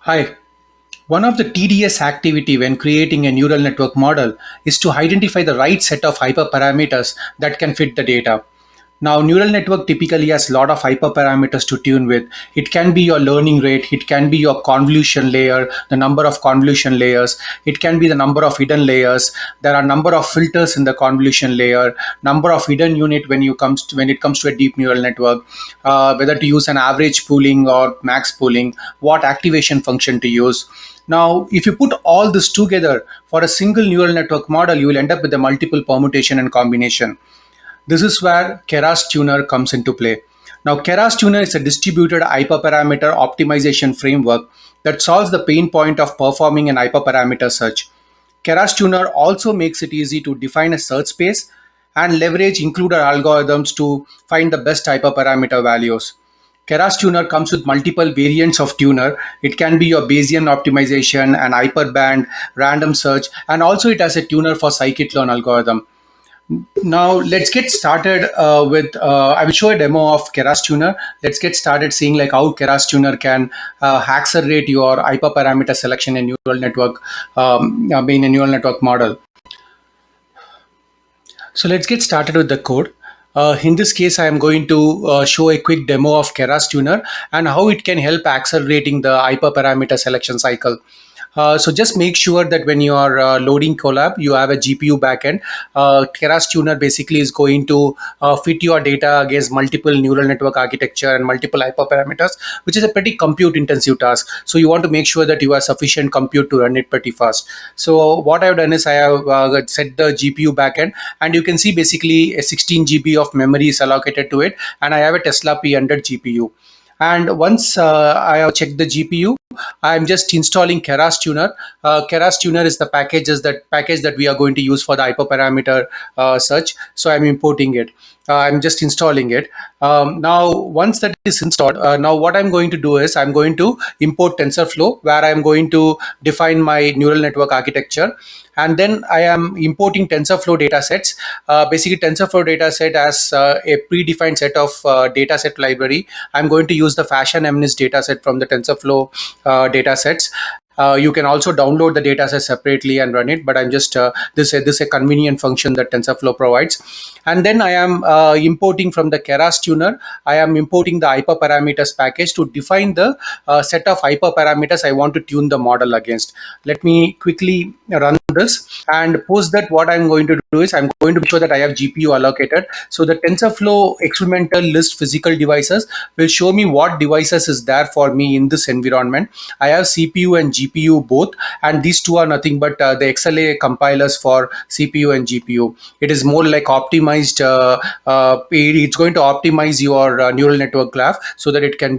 Hi. One of the tedious activity when creating a neural network model is to identify the right set of hyperparameters that can fit the data. Now, neural network typically has a lot of hyperparameters to tune with. It can be your learning rate, it can be your convolution layer, the number of convolution layers, it can be the number of hidden layers. There are number of filters in the convolution layer, number of hidden unit when it comes to a deep neural network, whether to use an average pooling or max pooling, what activation function to use. Now, if you put all this together for a single neural network model, you will end up with a multiple permutation and combination. This is where Keras Tuner comes into play. Now, Keras Tuner is a distributed hyperparameter optimization framework that solves the pain point of performing an hyperparameter search. Keras Tuner also makes it easy to define a search space and leverage includer algorithms to find the best hyperparameter values. Keras Tuner comes with multiple variants of tuner. It can be your Bayesian optimization, an hyperband, random search, and also it has a tuner for scikit-learn algorithm. Now let's get started I will show a demo of Keras Tuner. Let's get started seeing like how Keras Tuner can accelerate your hyperparameter selection in neural network, in a neural network model. So let's get started with the code. In this case, I am going to show a quick demo of Keras Tuner and how it can help accelerating the hyperparameter selection cycle. So just make sure that when you are loading Colab, you have a GPU backend. Keras Tuner basically is going to fit your data against multiple neural network architecture and multiple hyperparameters, which is a pretty compute intensive task. So you want to make sure that you have sufficient compute to run it pretty fast. So what I've done is I have set the GPU backend, and you can see basically a 16 GB of memory is allocated to it, and I have a Tesla P100 GPU. And once I have checked the GPU, I'm just installing Keras Tuner. Keras Tuner is the package that we are going to use for the hyperparameter search. So I'm importing it. I'm just installing it. Now, once that is installed, now what I'm going to do is I'm going to import TensorFlow, where I'm going to define my neural network architecture. And then I am importing TensorFlow datasets. Basically, TensorFlow dataset has a predefined set of dataset library. I'm going to use the fashion MNIST dataset from the TensorFlow datasets. You can also download the dataset separately and run it, but I'm just this is a convenient function that TensorFlow provides. And then I am importing from the Keras Tuner. I am importing the hyperparameters package to define the set of hyperparameters I want to tune the model against. Let me quickly run this, and post that what I'm going to do is I'm going to make sure that I have GPU allocated. So the TensorFlow experimental list physical devices will show me what devices is there for me in this environment. I have CPU and GPU both, and these two are nothing but the XLA compilers for CPU and GPU. It is more like optimized. It's going to optimize your neural network graph so that it can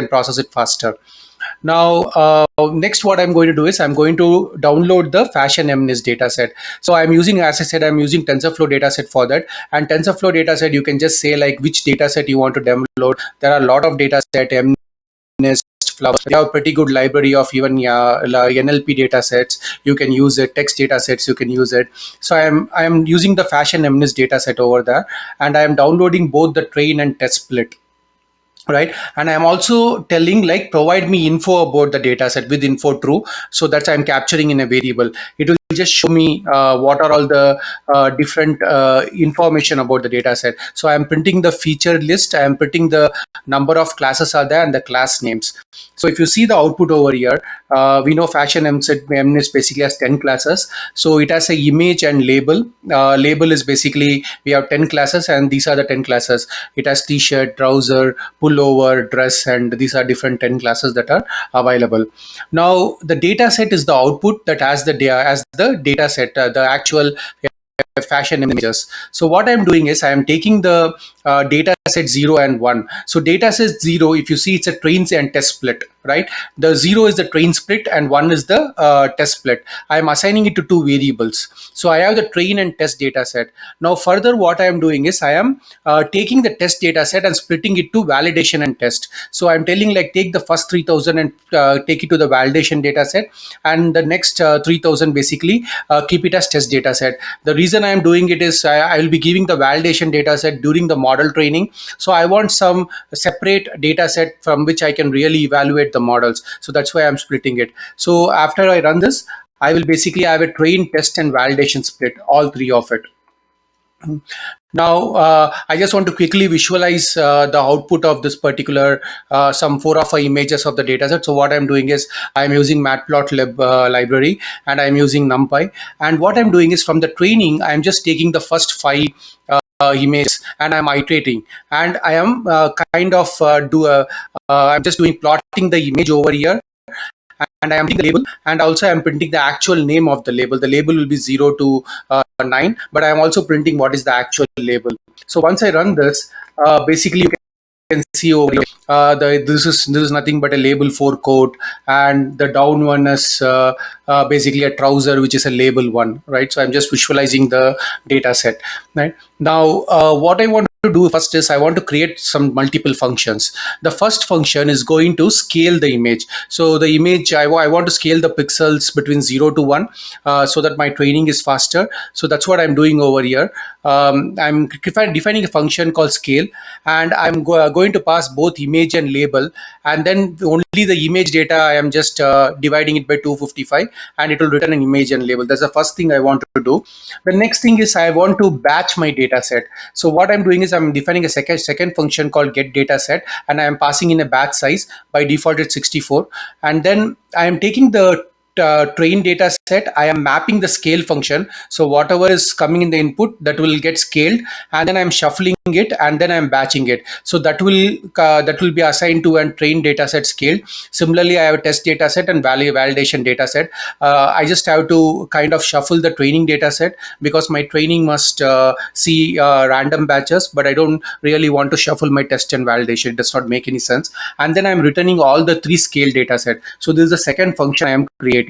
process it faster. Now, next what I'm going to do is I'm going to download the fashion MNIST dataset. So I'm using, as I said, I'm using TensorFlow dataset for that. And TensorFlow dataset, you can just say like which dataset you want to download. There are a lot of dataset, MNIST, Flower. We have a pretty good library of even NLP datasets. You can use it. Text datasets, you can use it. So I am using the fashion MNIST dataset over there, and I am downloading both the train and test split. Right, and I'm also telling like provide me info about the data set with info true, so that I'm capturing in a variable. It will just show me what are all the different information about the data set. So I'm printing the feature list, I am printing the number of classes are there and the class names. So if you see the output over here, we know fashion MNIST basically has 10 classes. So it has a image and label. Label is basically we have 10 classes, and these are the 10 classes. It has t-shirt, trouser, pullover, dress, and these are different 10 classes that are available. Now the data set is the output that has the data set, the actual fashion images. So what I'm doing is I am taking the data set 0 and 1. So data set 0, if you see, it's a trains and test split, right? The 0 is the train split and 1 is the test split. I am assigning it to two variables. So I have the train and test data set. Now further what I am doing is I am taking the test data set and splitting it to validation and test. So I'm telling like take the first 3000 and take it to the validation data set, and the next 3000 basically keep it as test data set. The reason I am doing it is I will be giving the validation data set during the model model training. So I want some separate data set from which I can really evaluate the models. So that's why I'm splitting it. So after I run this, I will basically have a train, test, and validation split, all three of it. Now, I just want to quickly visualize the output of this particular some 4 or 5 images of the dataset. So what I'm doing is I'm using Matplotlib library, and I'm using NumPy. And what I'm doing is from the training, I'm just taking the first 5 images and I'm iterating, and I am I'm just doing plotting the image over here, and I am printing the label, and also I am printing the actual name of the label. The label will be 0 to 9, but I am also printing what is the actual label. So once I run this, basically you can see over here, this is nothing but a label 4 coat, and the down one is basically a trouser, which is a label 1, right? So I'm just visualizing the data set, right? Now, what I want to do first is I want to create some multiple functions. The first function is going to scale the image. So the image, I want to scale the pixels between 0 to 1 so that my training is faster. So that's what I'm doing over here. I'm defining a function called scale, and I'm going to pass both image and label, and then only the image data I am just dividing it by 255, and it will return an image and label. That's the first thing I want to do. The next thing is I want to batch my data set. So what I'm doing is I'm defining a second function called get data set, and I am passing in a batch size. By default it's 64, and then I am taking the train data set, I am mapping the scale function. So whatever is coming in the input, that will get scaled, and then I'm shuffling it, and then I'm batching it. So that will be assigned to a train data set scale. Similarly, I have a test data set and validation data set. I just have to kind of shuffle the training data set, because my training must see random batches, but I don't really want to shuffle my test and validation. It does not make any sense. And then I'm returning all the 3 scale data set. So this is the second function I am creating.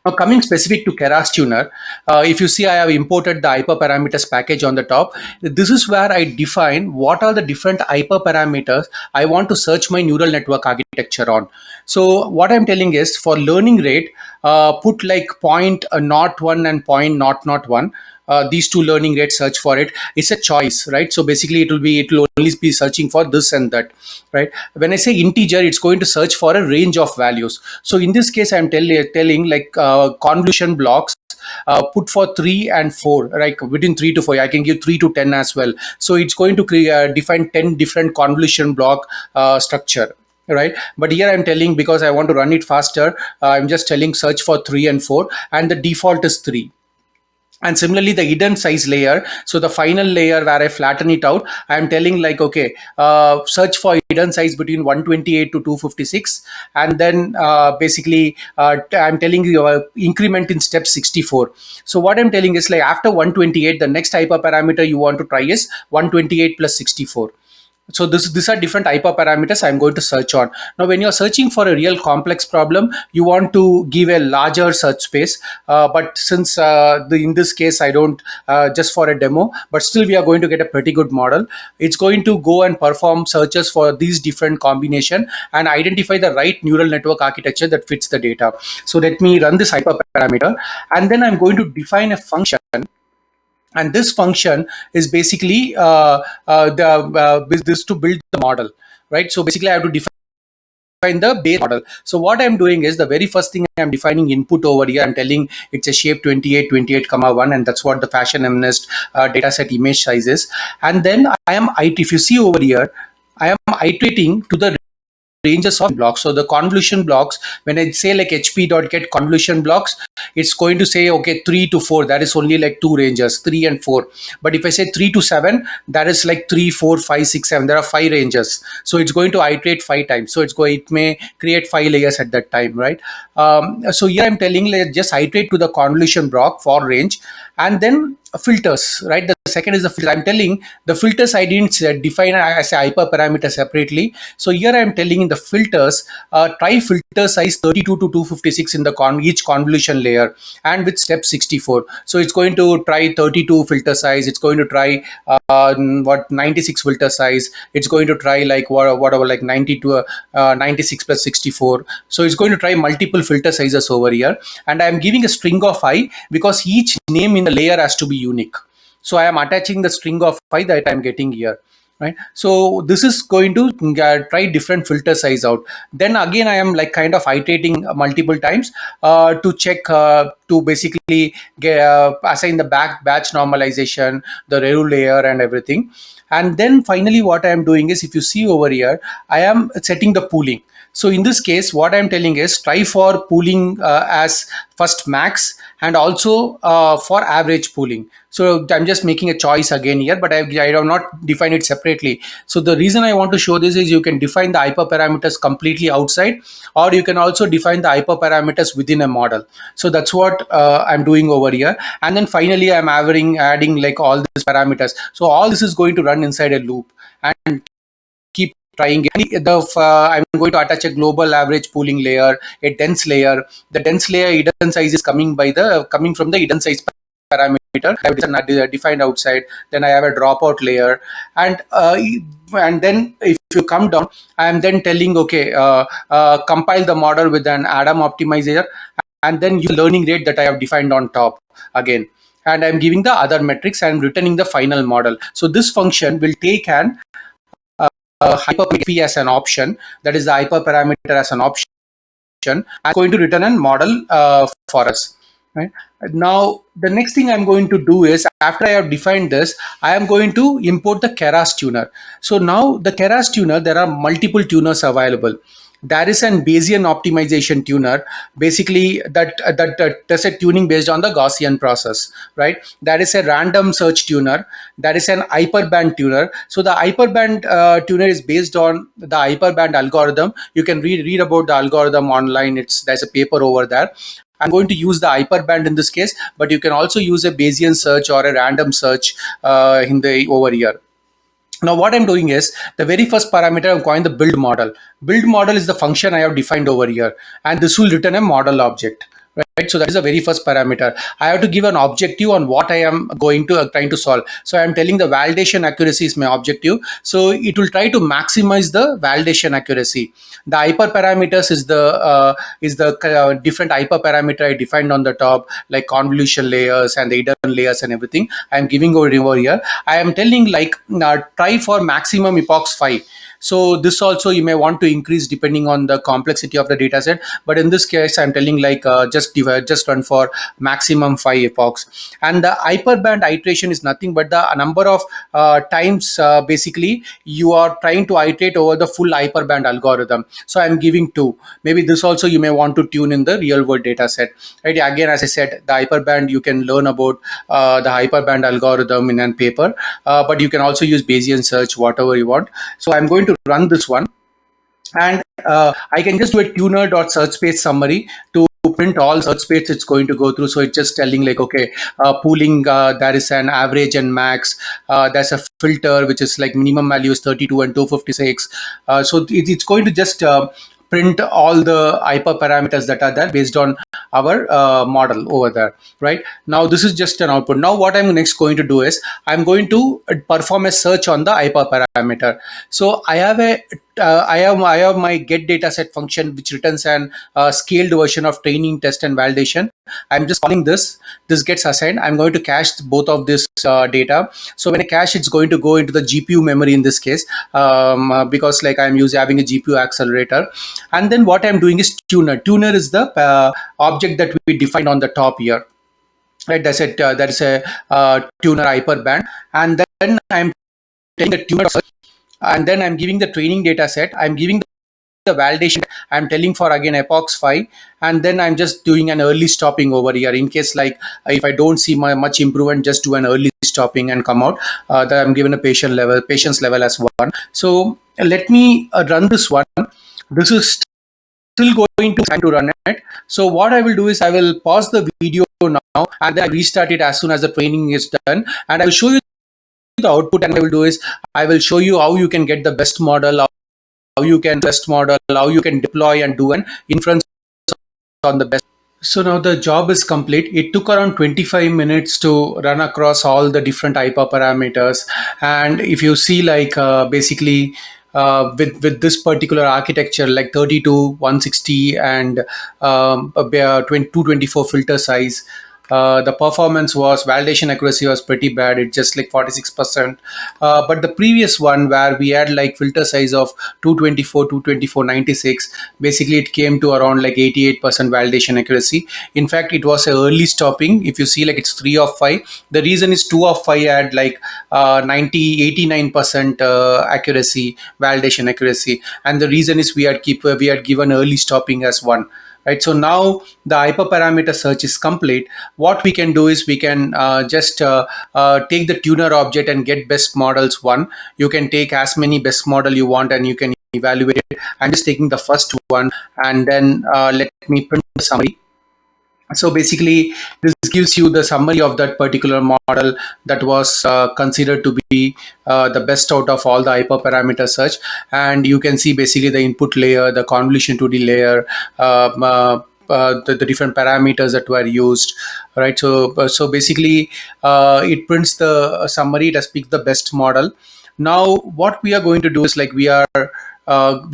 Now, coming specific to Keras Tuner, if you see, I have imported the hyperparameters package on the top. This is where I define what are the different hyperparameters I want to search my neural network architecture on. So what I'm telling is, for learning rate, put like point not one and point not one. These 2 learning rates, search for it. It's a choice, right? So basically it will only be searching for this and that, right? When I say integer, it's going to search for a range of values. So in this case, I'm telling like convolution blocks, put for 3 and 4, right? Between 3 to 4, I can give 3 to 10 as well. So it's going to define 10 different convolution block structure, right? But here I'm telling, because I want to run it faster, I'm just telling search for 3 and 4, and the default is 3. And similarly, the hidden size layer, so the final layer where I flatten it out, I'm telling like, okay, search for hidden size between 128 to 256, and then basically I'm telling you increment in step 64. So what I'm telling is, like, after 128, the next hyperparameter you want to try is 128 plus 64. So these are different hyperparameters I'm going to search on. Now, when you're searching for a real complex problem, you want to give a larger search space. But since in this case, I don't, just for a demo, but still we are going to get a pretty good model. It's going to go and perform searches for these different combination and identify the right neural network architecture that fits the data. So let me run this hyperparameter, and then I'm going to define a function. And this function is basically this to build the model, right? So basically I have to define the base model. So what I'm doing is, the very first thing I'm defining input over here. I'm telling it's a shape 28 comma 1, and that's what the fashion MNIST dataset image size is. And then if you see over here, I am iterating to the ranges of blocks. So the convolution blocks, when I say like hp.get convolution blocks, it's going to say, okay, 3 to 4, that is only like 2 ranges, 3 and 4. But if I say 3 to 7, that is like 3, 4, 5, 6, 7. There are 5 ranges. So it's going to iterate 5 times. So it may create 5 layers at that time, right? So here I'm telling, like, just iterate to the convolution block for range, and then filters, right? The second is the filter. I'm telling the filters I didn't define as a hyperparameter separately. So here I'm telling in the filters, try filter size 32 to 256 in the each convolution layer, and with step 64. So it's going to try 32 filter size. It's going to try 96 filter size. It's going to try like whatever, like 92, 96 plus 64. So it's going to try multiple filter sizes over here, and I'm giving a string of I, because each name in the layer has to be unique. So I am attaching the string of 5 that I'm getting here, right? So this is going to try different filter size out. Then again I am like kind of iterating multiple times to check to basically assign the batch normalization, the review layer and everything. And then finally what I am doing is, if you see over here, I am setting the pooling. So in this case, what I'm telling is try for pooling as first max, and also for average pooling. So I'm just making a choice again here, but I have not defined it separately. So the reason I want to show this is you can define the hyperparameters completely outside, or you can also define the hyperparameters within a model. So that's what I'm doing over here. And then finally, I'm adding like all these parameters. So all this is going to run inside a loop and keep trying it. I'm going to attach a global average pooling layer, a dense layer. The dense layer hidden size is coming from the hidden size parameter that is not defined outside. Then I have a dropout layer, and then if you come down, I am then telling, okay, compile the model with an Adam optimizer, and then use learning rate that I have defined on top again. And I'm giving the other metrics and returning the final model. So this function will take an hyperparameter as an option, that is the hyperparameter as an option. I'm going to return a model for us. Right now, the next thing I'm going to do is, after I have defined this, I am going to import the Keras tuner. So now the Keras tuner, there are multiple tuners available. There is an Bayesian optimization tuner, basically that does a tuning based on the Gaussian process, right? There is a random search tuner. There is an hyperband tuner. So the hyperband tuner is based on the hyperband algorithm. You can read about the algorithm online. There's a paper over there. I'm going to use the hyperband in this case, but you can also use a Bayesian search or a random search over here. Now what I'm doing is, the very first parameter I'm calling the build model. Build model is the function I have defined over here, and this will return a model object. Right, so that is the very first parameter. I have to give an objective on what I am going to trying to solve. So I am telling the validation accuracy is my objective. So it will try to maximize the validation accuracy. The hyperparameters is the different hyperparameter I defined on the top, like convolution layers and the hidden layers and everything. I am giving over here. I am telling like try for maximum epochs 5. So this also you may want to increase depending on the complexity of the data set. But in this case, I'm telling like just run for maximum 5 epochs. And the hyperband iteration is nothing but the number of times basically you are trying to iterate over the full hyperband algorithm. So I'm giving 2. Maybe this also you may want to tune in the real world data set. Right? Again, as I said, the hyperband, you can learn about the hyperband algorithm in a paper, but you can also use Bayesian search, whatever you want. So I'm going to run this one, and I can just do a tuner.search space summary to print all search space it's going to go through. So it's just telling like, okay, pooling, there is an average and max. There's a filter which is like minimum value is 32 and 256. So it's going to just print all the hyperparameters that are there based on our model over there. Right now, this is just an output. Now what I'm next going to do is, I'm going to perform a search on the hyperparameter. So I have my get data set function which returns an scaled version of training, test, and validation. I'm just calling this. This gets assigned. I'm going to cache both of this data. So when I cache, it's going to go into the GPU memory in this case, because like I'm having a GPU accelerator. And then what I'm doing is tuner. Tuner is the object that we defined on the top here. Right, that's it. That is a tuner hyperband, and then I'm taking the tuner, and then I'm giving the training data set. I'm giving the validation. I'm telling for again epochs 5, and then I'm just doing an early stopping over here in case like if I don't see much improvement, just do an early stopping and come out. That I'm given a patience level as 1. So let me run this one. This is still going to try to run it. So what I will do is, I will pause the video now, and then I restart it as soon as the training is done, and I will show you the output. And I will do is, I will show you how you can get the best model, how you can deploy and do an inference on the best. So now the job is complete. It took around 25 minutes to run across all the different hyperparameters. And if you see like basically with this particular architecture, like 32, 160 and 224 filter size, The performance was validation accuracy was pretty bad. It's just like 46%. But the previous one where we had like filter size of 224, 224, 96, basically it came to around like 88% validation accuracy. In fact, it was a early stopping. If you see, like it's 3 of 5. The reason is 2 of 5 had like 89% accuracy, validation accuracy, and the reason is we had given early stopping as one. Right, so now the hyperparameter search is complete. What we can do is we can just take the tuner object and get best models one. You can take as many best model you want and you can evaluate it. I'm just taking the first one, and then let me print the summary. So basically, this gives you the summary of that particular model that was considered to be the best out of all the hyperparameter search. And you can see basically the input layer, the convolution 2D layer, the different parameters that were used, right? So basically, it prints the summary. It has picked the best model. Now, what we are going to do is like we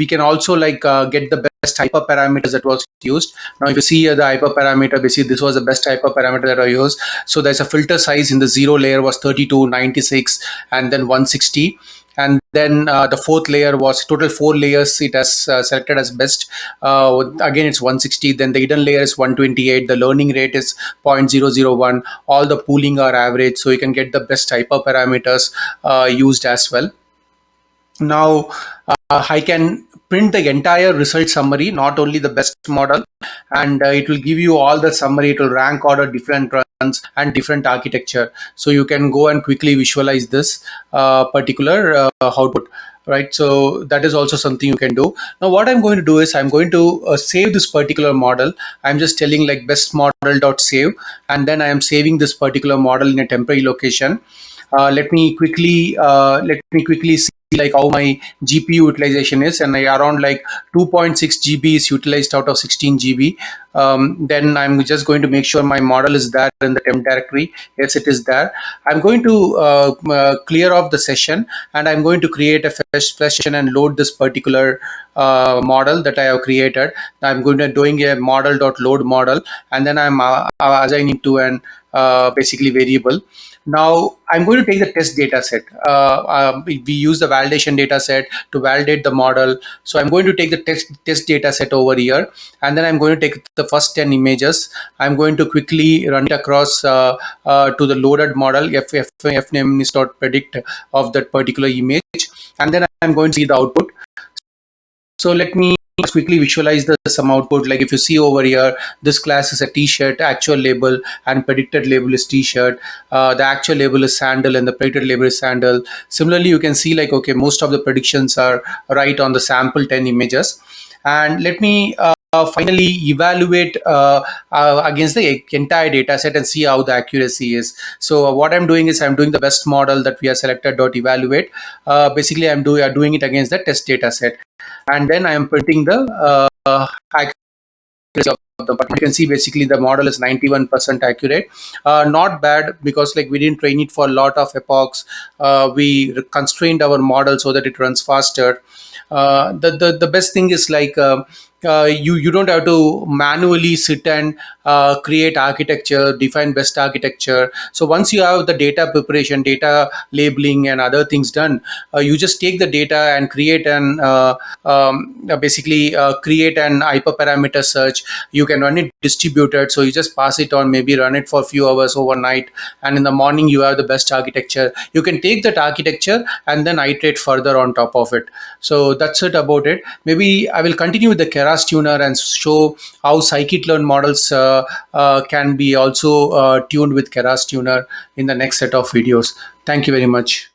can also like get the best hyperparameters that was used. Now, if you see here the hyperparameter, basically this was the best hyperparameter that I used. So there's a filter size in the 0 layer was 32, 96, and then 160. And then the fourth layer was total 4 layers. It has selected as best. Again, it's 160. Then the hidden layer is 128. The learning rate is 0.001. All the pooling are average. So you can get the best hyperparameters used as well. Now, I can print the entire result summary, not only the best model, and it will give you all the summary. It will rank order different runs and different architecture. So you can go and quickly visualize this particular output. Right, so that is also something you can do. Now, what I'm going to do is I'm going to save this particular model. I'm just telling like best model dot save, and then I am saving this particular model in a temporary location. Let me quickly see like how my GPU utilization is, and around like 2.6 GB is utilized out of 16 GB. Then I'm just going to make sure my model is there in the temp directory. Yes, it is there. I'm going to clear off the session, and I'm going to create a fresh session and load this particular model that I have created. I'm going to doing a model.load model, and then I'm assigning to an basically variable. Now I'm going to take the test data set. We use the validation data set to validate the model. So I'm going to take the test data set over here, and then I'm going to take the first 10 images. I'm going to quickly run it across to the loaded model fname is not predict of that particular image, and then I'm going to see the output. So let me quickly visualize the some output. Like if you see over here, this class is a t-shirt, actual label and predicted label is t-shirt. The actual label is sandal and the predicted label is sandal. Similarly, you can see like, okay, most of the predictions are right on the sample 10 images. And let me finally evaluate against the entire data set and see how the accuracy is. So what I'm doing is I'm doing the best model that we have selected dot evaluate. Basically, I'm doing it against the test data set, and then I am printing the accuracy of the. But you can see basically the model is 91% accurate. Not bad, because like we didn't train it for a lot of epochs. We constrained our model so that it runs faster. The best thing is like you don't have to manually sit and create architecture, define best architecture. So once you have the data preparation, data labeling and other things done, you just take the data and create an basically create an hyperparameter search. You can run it distributed, so you just pass it on, maybe run it for a few hours overnight, and in the morning you have the best architecture. You can take that architecture and then iterate further on top of it. So that's it about it. Maybe I will continue with the Keras Tuner and show how scikit-learn models can be also tuned with Keras Tuner in the next set of videos. Thank you very much.